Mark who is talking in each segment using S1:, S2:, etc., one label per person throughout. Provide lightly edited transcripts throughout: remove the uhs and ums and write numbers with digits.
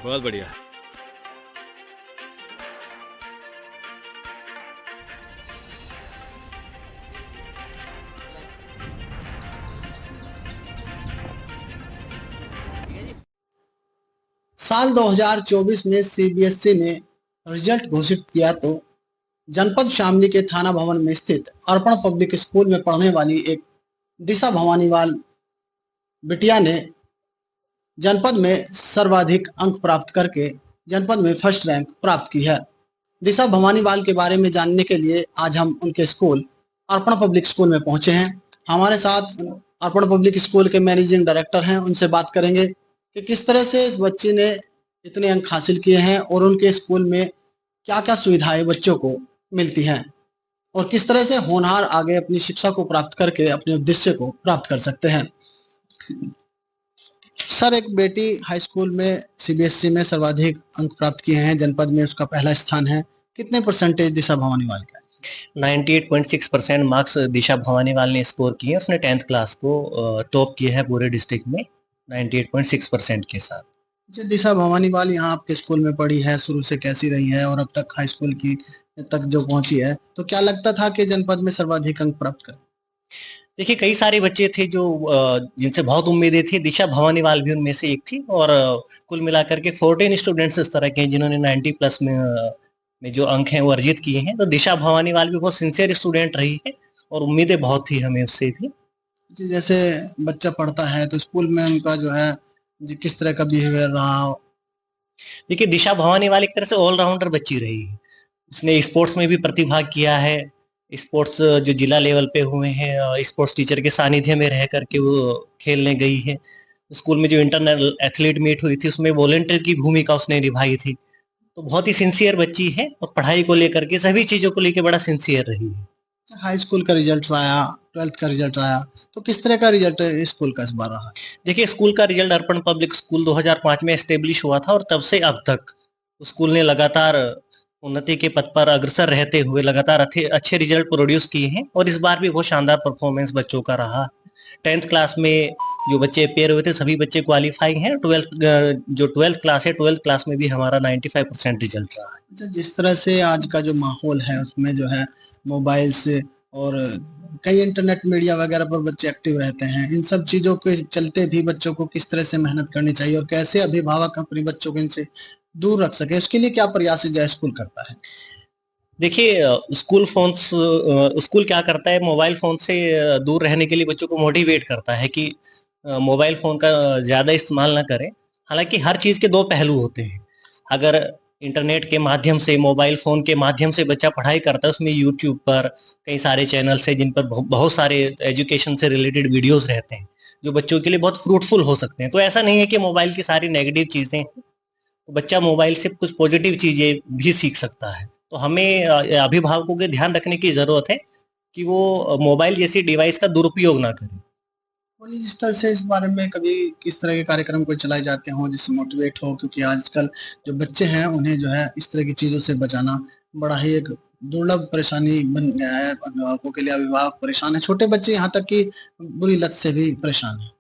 S1: बहुत बढ़िया।
S2: साल 2024 में सीबीएसई ने रिजल्ट घोषित किया तो जनपद शामली के थाना भवन में स्थित अर्पण पब्लिक स्कूल में पढ़ने वाली एक दिशा भवानीवाल बिटिया ने जनपद में सर्वाधिक अंक प्राप्त करके जनपद में फर्स्ट रैंक प्राप्त की है। दिशा भवानीवाल के बारे में जानने के लिए आज हम उनके स्कूल अर्पण पब्लिक स्कूल में पहुंचे हैं। हमारे साथ अर्पण पब्लिक स्कूल के मैनेजिंग डायरेक्टर हैं, उनसे बात करेंगे कि किस तरह से इस बच्चे ने इतने अंक हासिल किए हैं और उनके स्कूल में क्या-क्या सुविधाएं बच्चों को मिलती हैं और किस तरह से होनहार आगे अपनी शिक्षा को प्राप्त करके अपने उद्देश्य को प्राप्त कर सकते हैं। सर, एक बेटी हाई स्कूल में सीबीएसई में सर्वाधिक अंक प्राप्त किए हैं, जनपद में उसका पहला स्थान है। कितने परसेंटेज दिशा भवानीवाल का?
S3: 98.6% मार्क्स दिशा भवानीवाल ने स्कोर किए। उसने 10th क्लास को टॉप किया है पूरे डिस्ट्रिक्ट में 98.6% के साथ।
S2: दिशा भवानीवाल यहाँ आपके स्कूल में पढ़ी है, शुरू से कैसी रही है और अब तक हाई स्कूल की तक जो पहुंची है, तो क्या लगता था कि जनपद में सर्वाधिक अंक प्राप्त करें?
S3: देखिए, कई सारे बच्चे थे जो जिनसे बहुत उम्मीदें थी। दिशा भवानीवाल भी उनमें से एक थी और कुल मिलाकर के 14 स्टूडेंट्स इस तरह के हैं जिन्होंने 90 प्लस में जो अंक हैं वो अर्जित किए हैं। तो दिशा भवानीवाल भी बहुत सिंसियर स्टूडेंट रही है और उम्मीदें बहुत थी हमें उससे भी।
S2: जैसे बच्चा पढ़ता है तो स्कूल में उनका जो है किस तरह का बिहेवियर रहा हो?
S3: देखिए, दिशा भवानीवाल एक तरह से ऑलराउंडर बच्ची रही है। उसने स्पोर्ट्स में भी प्रतिभाग किया है। स्पोर्ट्स जो जिला लेवल पे हुए हैं, स्पोर्ट्स टीचर के सानिध्य में रह करके वो खेलने गई है। स्कूल में जो इंटरनल एथलीट मीट हुई थी उसमें वॉलंटियर की भूमिका उसने निभाई थी। तो बहुत ही सिंसियर बच्ची है और पढ़ाई को लेकर के सभी चीजों को लेकर बड़ा सिंसियर रही है।
S2: हाई स्कूल का रिजल्ट आया, 12th का रिजल्ट आया, तो किस तरह का रिजल्ट स्कूल का इस बार रहा?
S3: देखिए, स्कूल का रिजल्ट अर्पण पब्लिक स्कूल 2005 में एस्टेब्लिश हुआ था और तब से अब तक स्कूल ने लगातार उन्नति के पथ पर अग्रसर रहते हुए लगातार अच्छे रिजल्ट प्रोड्यूस किए हैं और इस बार भी बहुत शानदार परफॉर्मेंस बच्चों का रहा। 10th क्लास में जो बच्चे अपेयर हुए थे सभी बच्चे क्वालिफाइंग हैं। 12th क्लास है, 12th क्लास में भी हमारा 95% रिजल्ट रहा है।
S2: अच्छा, जिस तरह से आज का जो माहौल है उसमें जो है मोबाइल से और कई इंटरनेट मीडिया वगैरह पर बच्चे एक्टिव रहते हैं, इन सब चीजों के चलते भी बच्चों को किस तरह से मेहनत करनी चाहिए और कैसे अभिभावक अपने बच्चों को इनसे दूर रख सके, उसके लिए क्या प्रयास जो स्कूल करता है?
S3: देखिए, स्कूल क्या करता है, मोबाइल फोन से दूर रहने के लिए बच्चों को मोटिवेट करता है कि मोबाइल फोन का ज्यादा इस्तेमाल ना करें। हालांकि हर चीज के दो पहलू होते हैं। अगर इंटरनेट के माध्यम से, मोबाइल फोन के माध्यम से बच्चा पढ़ाई करता है, उसमें यूट्यूब पर कई सारे चैनल्स हैं जिन पर बहुत सारे एजुकेशन से रिलेटेड वीडियोस रहते हैं जो बच्चों के लिए बहुत फ्रूटफुल हो सकते हैं। तो ऐसा नहीं है कि मोबाइल की सारी नेगेटिव चीजें, तो बच्चा मोबाइल से कुछ पॉजिटिव चीजें भी सीख सकता है। तो हमें अभिभावकों के ध्यान रखने की जरूरत है कि वो मोबाइल जैसी डिवाइस का दुरुपयोग ना करें।
S2: बोलिए, जिस तरह से इस बारे में कभी किस तरह के कार्यक्रम को चलाए जाते हों जिससे मोटिवेट हो, क्योंकि आजकल जो बच्चे हैं उन्हें जो है इस तरह की चीजों से बचाना बड़ा ही एक दुर्लभ परेशानी बन गया है अभिभावकों के लिए। अभिभावक परेशान है, छोटे बच्चे यहाँ तक कि बुरी लत से भी परेशान है।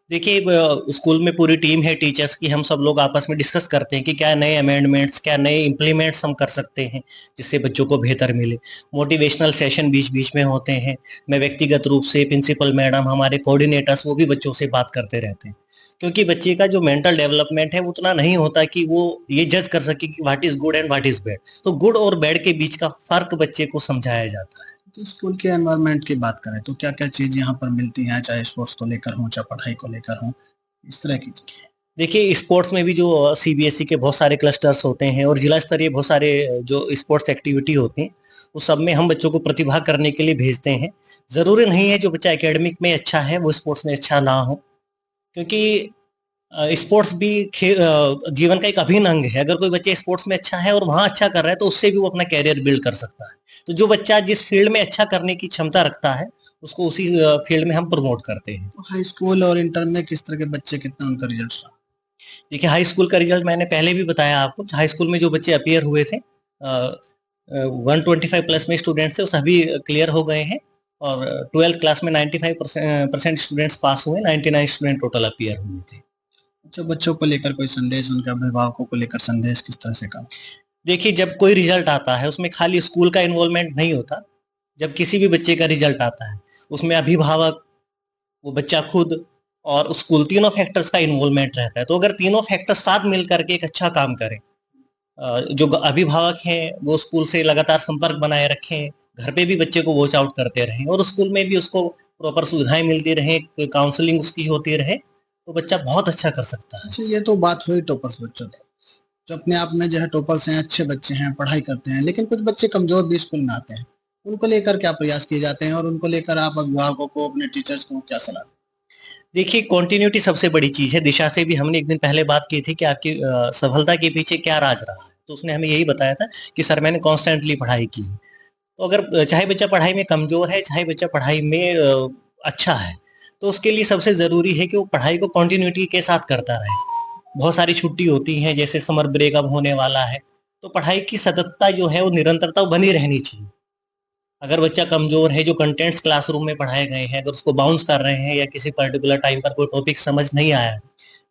S3: देखिए, स्कूल में पूरी टीम है टीचर्स की। हम सब लोग आपस में डिस्कस करते हैं कि क्या नए अमेंडमेंट्स, क्या नए इम्प्लीमेंट्स हम कर सकते हैं जिससे बच्चों को बेहतर मिले। मोटिवेशनल सेशन बीच बीच में होते हैं। मैं व्यक्तिगत रूप से, प्रिंसिपल मैडम, हमारे कोऑर्डिनेटर्स, वो भी बच्चों से बात करते रहते हैं, क्योंकि बच्चे का जो मेंटल डेवलपमेंट है वो उतना नहीं होता कि वो ये जज कर सके कि what is good and what is bad. तो गुड और बैड के बीच का फर्क बच्चे को समझाया जाता है।
S2: तो स्कूल के एनवायरनमेंट की बात करें तो क्या-क्या चीज़ यहाँ पर मिलती हैं, चाहे स्पोर्ट्स को लेकर हो, चाहे पढ़ाई को लेकर हो, इस तरह की चीज़?
S3: देखिए, स्पोर्ट्स में भी जो सीबीएसई के बहुत सारे क्लस्टर्स होते हैं और जिला स्तरीय बहुत सारे जो स्पोर्ट्स एक्टिविटी होती हैं, उस सब में हम बच्चों को प्रतिभा करने के लिए भेजते हैं। ज़रूरी नहीं है जो बच्चा एकेडमिक में अच्छा है वो स्पोर्ट्स में अच्छा ना हो, क्योंकि स्पोर्ट्स भी जीवन का एक अभिन्न अंग है। अगर कोई बच्चा स्पोर्ट्स में अच्छा है और वहाँ अच्छा कर रहा है तो उससे भी वो अपना कैरियर बिल्ड कर सकता है। तो जो बच्चा जिस फील्ड में अच्छा करने की क्षमता रखता है उसको उसी फील्ड में हम प्रमोट करते हैं।
S2: तो हाई स्कूल और इंटर में किस तरह के बच्चे, कितना उनका रिजल्ट रहा?
S3: देखिए, हाई स्कूल का रिजल्ट मैंने पहले भी बताया आपको। हाई स्कूल में जो बच्चे अपीयर हुए थे 125 प्लस में स्टूडेंट्स थे, वो सभी क्लियर हो गए हैं और 12th क्लास में 95% स्टूडेंट्स पास हुए, 99 स्टूडेंट टोटल अपीयर हुए थे।
S2: अच्छा, बच्चों को लेकर कोई संदेश, उनके अभिभावकों को लेकर संदेश किस तरह से काम?
S3: देखिए, जब कोई रिजल्ट आता है उसमें खाली स्कूल का इन्वॉल्वमेंट नहीं होता। जब किसी भी बच्चे का रिजल्ट आता है उसमें अभिभावक, वो बच्चा खुद और स्कूल, तीनों फैक्टर्स का इन्वॉल्वमेंट रहता है। तो अगर तीनों फैक्टर्स साथ मिल करके एक अच्छा काम करें, जो अभिभावक हैं वो स्कूल से लगातार संपर्क बनाए रखें, घर पे भी बच्चे को वॉच आउट करते रहें और स्कूल में भी उसको प्रॉपर सुविधाएं मिलती रहें, काउंसलिंग उसकी होती रहे, तो बच्चा बहुत अच्छा कर सकता है।
S2: अच्छा, ये तो बात हुई टॉपर्स बच्चों की, जो अपने आप में जो है टॉपर्स हैं, अच्छे बच्चे हैं, पढ़ाई करते हैं, लेकिन कुछ बच्चे कमजोर भी स्कूल में आते हैं। उनको लेकर क्या प्रयास किए जाते हैं और उनको लेकर आप अभिभावकों को, अपने टीचर्स को क्या सलाह दें?
S3: देखिए, कंटिन्यूटी सबसे बड़ी चीज़ है। दिशा से भी हमने एक दिन पहले बात की थी कि आपकी सफलता के पीछे क्या राज रहा है, तो उसने हमें यही बताया था कि सर मैंने कॉन्स्टेंटली पढ़ाई की। तो अगर चाहे बच्चा पढ़ाई में कमज़ोर है, चाहे बच्चा पढ़ाई में अच्छा है, तो उसके लिए सबसे ज़रूरी है कि वो पढ़ाई को कंटिन्यूटी के साथ करता रहे। बहुत सारी छुट्टी होती हैं, जैसे समर ब्रेक अब होने वाला है, तो पढ़ाई की सततता जो है वो निरंतरता बनी रहनी चाहिए। अगर बच्चा कमज़ोर है, जो कंटेंट्स क्लासरूम में पढ़ाए गए हैं, अगर उसको बाउंस कर रहे हैं या किसी पर्टिकुलर टाइम पर कोई टॉपिक समझ नहीं आया है,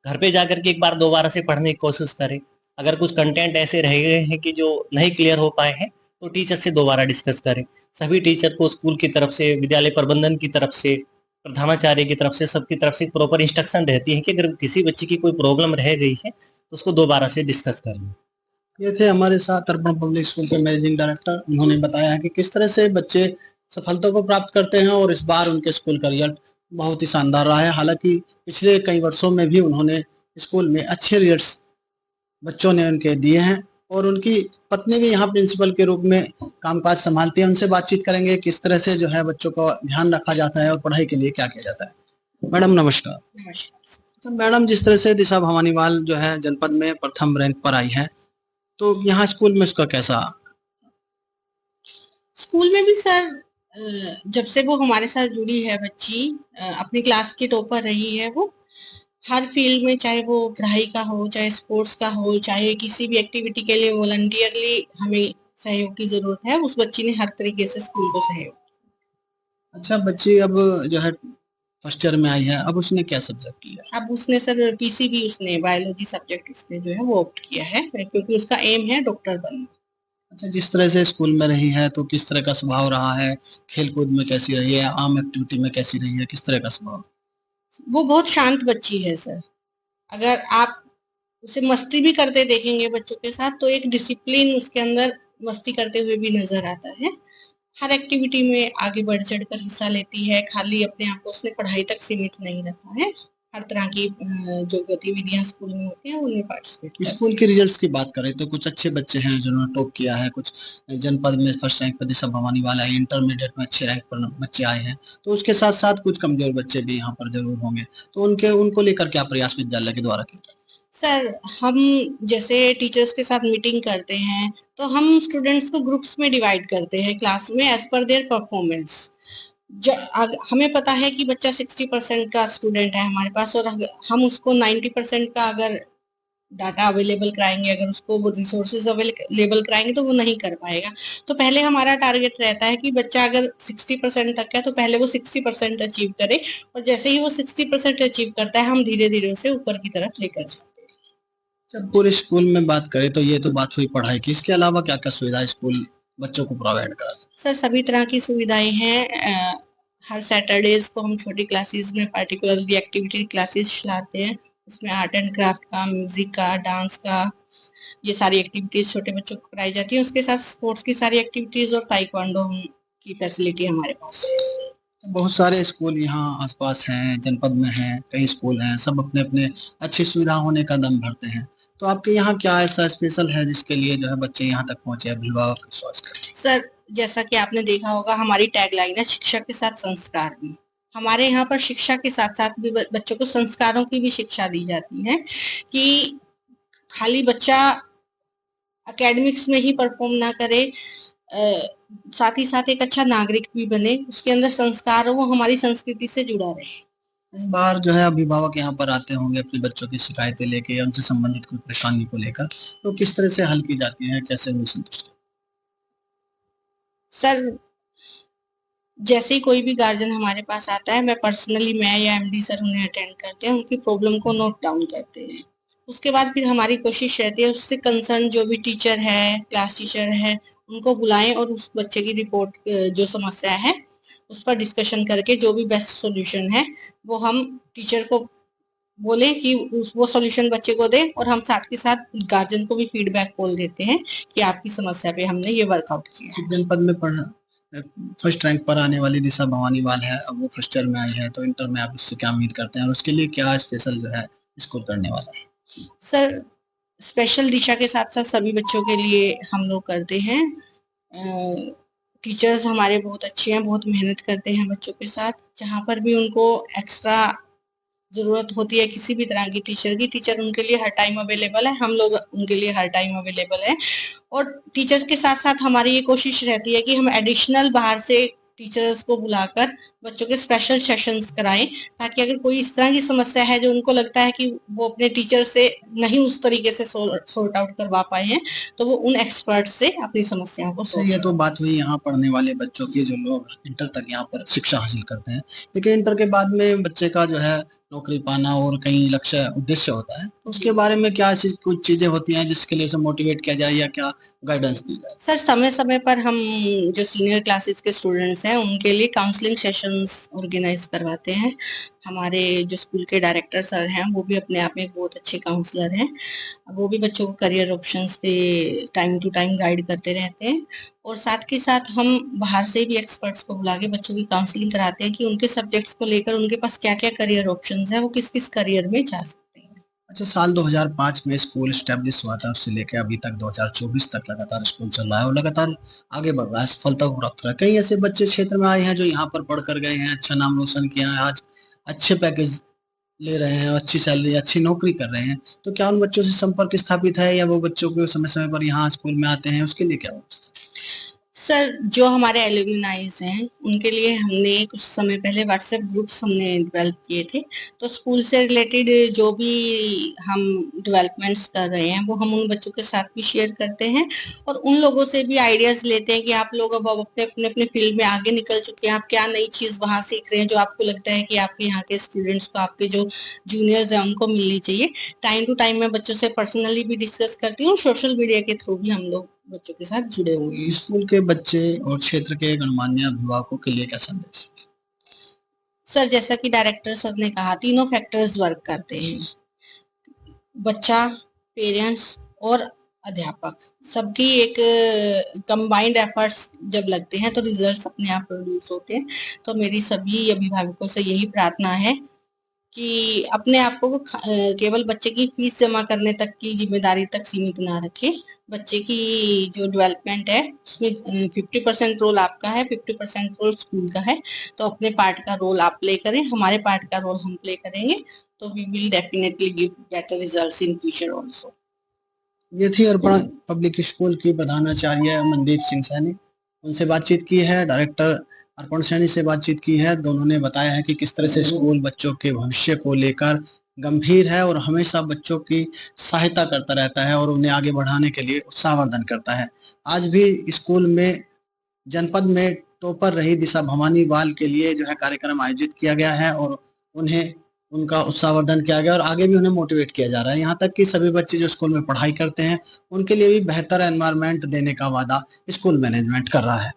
S3: घर पे जाकर के एक बार दोबारा से पढ़ने की कोशिश करें। अगर कुछ कंटेंट ऐसे रह गए हैं कि जो नहीं क्लियर हो पाए हैं, तो टीचर से दोबारा डिस्कस करें। सभी टीचर को स्कूल की तरफ से, विद्यालय प्रबंधन की तरफ से, प्रधानाचार्य की तरफ से, सबकी तरफ से प्रॉपर इंस्ट्रक्शन रहती है कि अगर किसी बच्चे की कोई प्रॉब्लम रह गई है, तो उसको दोबारा से डिस्कस कर लें।
S2: ये थे हमारे साथ अर्पण पब्लिक स्कूल के मैनेजिंग डायरेक्टर। उन्होंने बताया है कि किस तरह से बच्चे सफलता को प्राप्त करते हैं और इस बार उनके स्कूल का रिजल्ट बहुत ही शानदार रहा है। हालांकि पिछले कई वर्षों में भी उन्होंने स्कूल में अच्छे रिजल्ट्स बच्चों ने उनके दिए हैं और उनकी पत्नी भी यहाँ प्रिंसिपल के रूप में कामकाज संभालती है। उनसे बातचीत करेंगे किस तरह से जो है बच्चों का ध्यान रखा जाता है और पढ़ाई के लिए क्या किया जाता है। मैडम नमस्कार।
S1: नमस्कार।
S2: तो मैडम, जिस तरह से दिशा भवानीवाल जो है जनपद में प्रथम रैंक पर आई है, तो यहाँ स्कूल में उसका कैसा?
S1: स्कूल में भी सर जब से वो हमारे साथ जुड़ी है बच्ची, अपनी क्लास की टॉपर रही है। वो हर फील्ड में, चाहे वो पढ़ाई का हो, चाहे स्पोर्ट्स का हो, चाहे किसी भी एक्टिविटी के लिए वॉलंटियरली हमें सहयोग की जरूरत है, उस बच्ची ने हर तरीके से स्कूल को सहयोग।
S2: अच्छा, बच्ची अब जो है फर्स्ट ईयर में आई है, अब उसने क्या सब्जेक्ट लिया?
S1: अब उसने सर पीसीबी, उसने बायोलॉजी सब्जेक्ट उसने जो है वो ऑप्ट किया है, क्योंकि उसका एम है डॉक्टर बनना।
S2: अच्छा, जिस तरह से स्कूल में रही है तो किस तरह का स्वभाव रहा है? खेल कूद में कैसी रही है? आम एक्टिविटी में कैसी रही है? किस तरह का स्वभाव?
S1: वो बहुत शांत बच्ची है सर। अगर आप उसे मस्ती भी करते देखेंगे बच्चों के साथ, तो एक डिसिप्लिन उसके अंदर मस्ती करते हुए भी नजर आता है। हर एक्टिविटी में आगे बढ़ चढ़कर हिस्सा लेती है। खाली अपने आप को उसने पढ़ाई तक सीमित नहीं रखा है। हर तरह की जो गतिविधियां स्कूल में होती हैं उनमें पार्टिसिपेट करती है।
S2: स्कूल के रिजल्ट्स की बात करें तो कुछ अच्छे बच्चे हैं जिन्होंने टॉप किया है, कुछ जनपद में फर्स्ट रैंक पर दिशा भवानी वाला है, इंटरमीडिएट में अच्छे रैंक पर बच्चे आए हैं, तो उसके साथ साथ कुछ कमजोर बच्चे भी यहाँ पर जरूर होंगे, तो उनको लेकर क्या प्रयास विद्यालय के द्वारा किया?
S1: सर, हम जैसे टीचर्स के साथ मीटिंग करते हैं, तो हम स्टूडेंट्स को ग्रुप्स में डिवाइड करते हैं क्लास में एज पर देयर परफॉर्मेंस। हमें पता है कि बच्चा 60% का स्टूडेंट है हमारे पास, और हम उसको 90% का अगर डाटा अवेलेबल कराएंगे, अगर उसको वो रिसोर्सेज अवेलेबल कराएंगे, तो वो नहीं कर पाएगा। तो पहले हमारा टारगेट रहता है कि बच्चा अगर 60% तक है तो पहले वो 60% अचीव करे, और जैसे ही वो 60% अचीव करता है, हम धीरे धीरे उसे ऊपर की तरफ लेकर जाते हैं।
S2: जब पूरे स्कूल में बात करें तो ये तो बात हुई पढ़ाई की, इसके अलावा क्या क्या सुविधा स्कूल बच्चों को प्रोवाइड कराता है?
S1: सर, सभी तरह की सुविधाएं हैं। हर सैटरडेज को हम छोटी क्लासेस में पार्टिकुलरली एक्टिविटी क्लासेस लाते हैं। उसमें आर्ट एंड क्राफ्ट का, म्यूजिक का, डांस का, ये सारी एक्टिविटीज छोटे बच्चों को कराई जाती है। उसके साथ स्पोर्ट्स की सारी एक्टिविटीज और ताइक्वांडो की फैसिलिटी हमारे पास है।
S2: बहुत सारे स्कूल यहाँ आसपास हैं, जनपद में हैं, कई स्कूल हैं, सब अपने अपने अच्छी सुविधा होने का दम भरते हैं, तो आपके यहाँ क्या ऐसा स्पेशल है जिसके लिए जो है बच्चे यहाँ तक पहुंचे, अभिभावक विश्वास करें?
S1: सर, जैसा कि आपने देखा होगा, हमारी टैगलाइन है शिक्षा के साथ संस्कार भी। हमारे यहाँ पर शिक्षा के साथ साथ भी बच्चों को संस्कारों की भी शिक्षा दी जाती है, कि खाली बच्चा एकेडमिक्स में ही परफॉर्म ना करे, साथ ही साथ एक अच्छा नागरिक भी बने, उसके अंदर संस्कार हो, वो हमारी संस्कृति से जुड़ा रहे।
S2: कई बार जो है अभिभावक यहाँ पर आते होंगे अपने बच्चों की शिकायतें लेके या उनसे संबंधित कोई परेशानी को लेकर, तो किस तरह से हल की जाती है, कैसे उन्हें संतुष्ट?
S1: सर, जैसे ही कोई भी गार्जियन हमारे पास आता है, मैं या एमडी सर उन्हें अटेंड करते हैं, उनकी प्रॉब्लम को नोट डाउन करते हैं। उसके बाद फिर हमारी कोशिश रहती है उससे कंसर्न जो भी टीचर है, क्लास टीचर है, उनको बुलाएं और उस बच्चे की रिपोर्ट जो समस्या है उस पर डिस्कशन करके जो भी बेस्ट सॉल्यूशन है वो हम टीचर को बोले कि वो सॉल्यूशन बच्चे को दे, और हम साथ के साथ गार्जियन को भी फीडबैक कॉल देते हैं कि आपकी समस्या पे हमने ये वर्कआउट किया है।
S2: जनपद में फर्स्ट रैंक पर आने वाली दिशा भवानीवाल है, अब वो फर्स्ट ईयर में आई है, तो इंटर में आप उससे क्या उम्मीद करते हैं और उसके लिए क्या स्पेशल जो है स्कोर करने वाला है?
S1: सर, स्पेशल दिशा के साथ साथ सभी बच्चों के लिए हम लोग करते हैं। टीचर्स हमारे बहुत अच्छे हैं, बहुत मेहनत करते हैं बच्चों के साथ। जहाँ पर भी उनको एक्स्ट्रा जरूरत होती है किसी भी तरह की टीचर की, टीचर उनके लिए हर टाइम अवेलेबल है, हम लोग उनके लिए हर टाइम अवेलेबल है। और टीचर के साथ साथ हमारी ये कोशिश रहती है कि हम एडिशनल बाहर से टीचर्स को बुलाकर बच्चों के स्पेशल सेशंस कराएं, ताकि अगर कोई इस तरह की समस्या है जो उनको लगता है कि वो अपने टीचर से नहीं उस तरीके से सॉर्ट आउट करवा पाए हैं, तो वो उन एक्सपर्ट से अपनी समस्याओं को
S2: सही है। तो बात हुई यहाँ पढ़ने वाले बच्चों की, जो लोग इंटर तक यहाँ पर शिक्षा हासिल करते हैं, लेकिन इंटर के बाद में बच्चे का जो है नौकरी पाना और कई लक्ष्य उद्देश्य होता है, तो उसके बारे में क्या कुछ चीजें होती हैं जिसके लिए उसे मोटिवेट किया जाए या क्या गाइडेंस दी जाए?
S1: सर, समय समय पर हम जो सीनियर क्लासेस के स्टूडेंट्स हैं उनके लिए काउंसलिंग सेशंस ऑर्गेनाइज करवाते हैं। हमारे जो स्कूल के डायरेक्टर सर हैं वो भी अपने आप में एक बहुत अच्छे काउंसलर हैं। वो भी बच्चों को करियर ऑप्शंस पे टाइम टू टाइम गाइड करते रहते हैं, और साथ के साथ हम बाहर से भी एक्सपर्ट्स को बुला के बच्चों की काउंसलिंग कराते हैं कि उनके सब्जेक्ट्स को लेकर उनके पास क्या क्या करियर ऑप्शंस हैं, वो किस किस करियर में जा सकते हैं।
S2: अच्छा, साल 2005 में स्कूल स्टैब्लिश हुआ था, उससे लेकर अभी तक 2024 तक लगातार स्कूल चल रहा है और लगातार आगे बढ़ रहा है, सफलता को प्राप्त कर रहा है। कई ऐसे बच्चे क्षेत्र में आए हैं जो यहाँ पर पढ़ कर गए हैं, अच्छा नाम रोशन किया है, आज अच्छे पैकेज ले रहे हैं, अच्छी सैलरी, अच्छी नौकरी कर रहे हैं, तो क्या उन बच्चों से संपर्क स्थापित है या वो बच्चों को समय समय पर यहाँ स्कूल में आते हैं, उसके लिए क्या व्यवस्था?
S1: सर, जो हमारे एलुमनाइज हैं उनके लिए हमने कुछ समय पहले व्हाट्सएप ग्रुप्स हमने डेवलप किए थे, तो स्कूल से रिलेटेड जो भी हम डेवलपमेंट्स कर रहे हैं वो हम उन बच्चों के साथ भी शेयर करते हैं, और उन लोगों से भी आइडियाज लेते हैं कि आप लोग अब अपने अपने अपने फील्ड में आगे निकल चुके हैं, आप क्या नई चीज वहां सीख रहे हैं जो आपको लगता है कि आपके यहाँ के स्टूडेंट्स को, आपके जो जूनियर्स हैं उनको मिलनी चाहिए। टाइम टू टाइम मैं बच्चों से पर्सनली भी डिस्कस करती हूँ, सोशल मीडिया के थ्रू भी हम लोग बच्चों के साथ जुड़े हुए हैं।
S2: स्कूल के बच्चे और क्षेत्र के गणमान्य अभिभावकों के लिए क्या संदेश?
S1: सर, जैसा कि डायरेक्टर सर ने कहा, तीनों फैक्टर्स वर्क करते हैं, बच्चा, पेरेंट्स और अध्यापक, सबकी एक कंबाइंड एफर्ट्स जब लगते हैं तो रिजल्ट्स अपने आप प्रोड्यूस होते हैं। तो मेरी सभी अभिभावकों से यही प्रार्थना है कि अपने आप को केवल बच्चे की फीस जमा करने तक की जिम्मेदारी तक सीमित ना रखें। बच्चे की जो डेवलपमेंट है उसमें 50% रोल आपका है, 50% रोल स्कूल का है, तो अपने पार्ट का रोल आप प्ले करें, हमारे पार्ट का रोल हम प्ले करेंगे, तो we will definitely give better results in future also.
S2: ये थी अर्पण पब्लिक स्कूल की प्रधानाचार्य मनदीप सिंह सैनी। उनसे बातचीत की है, डायरेक्टर अर्पण सैनी से बातचीत की है। दोनों ने बताया है कि किस तरह से स्कूल बच्चों के भविष्य को लेकर गंभीर है और हमेशा बच्चों की सहायता करता रहता है और उन्हें आगे बढ़ाने के लिए उत्साहवर्धन करता है। आज भी स्कूल में जनपद में टॉपर रही दिशा भवानीवाल के लिए जो है कार्यक्रम आयोजित किया गया है और उन्हें उनका उत्साहवर्धन किया गया और आगे भी उन्हें मोटिवेट किया जा रहा है। यहाँ तक कि सभी बच्चे जो स्कूल में पढ़ाई करते हैं उनके लिए भी बेहतर एनवायरनमेंट देने का वादा स्कूल मैनेजमेंट कर रहा है।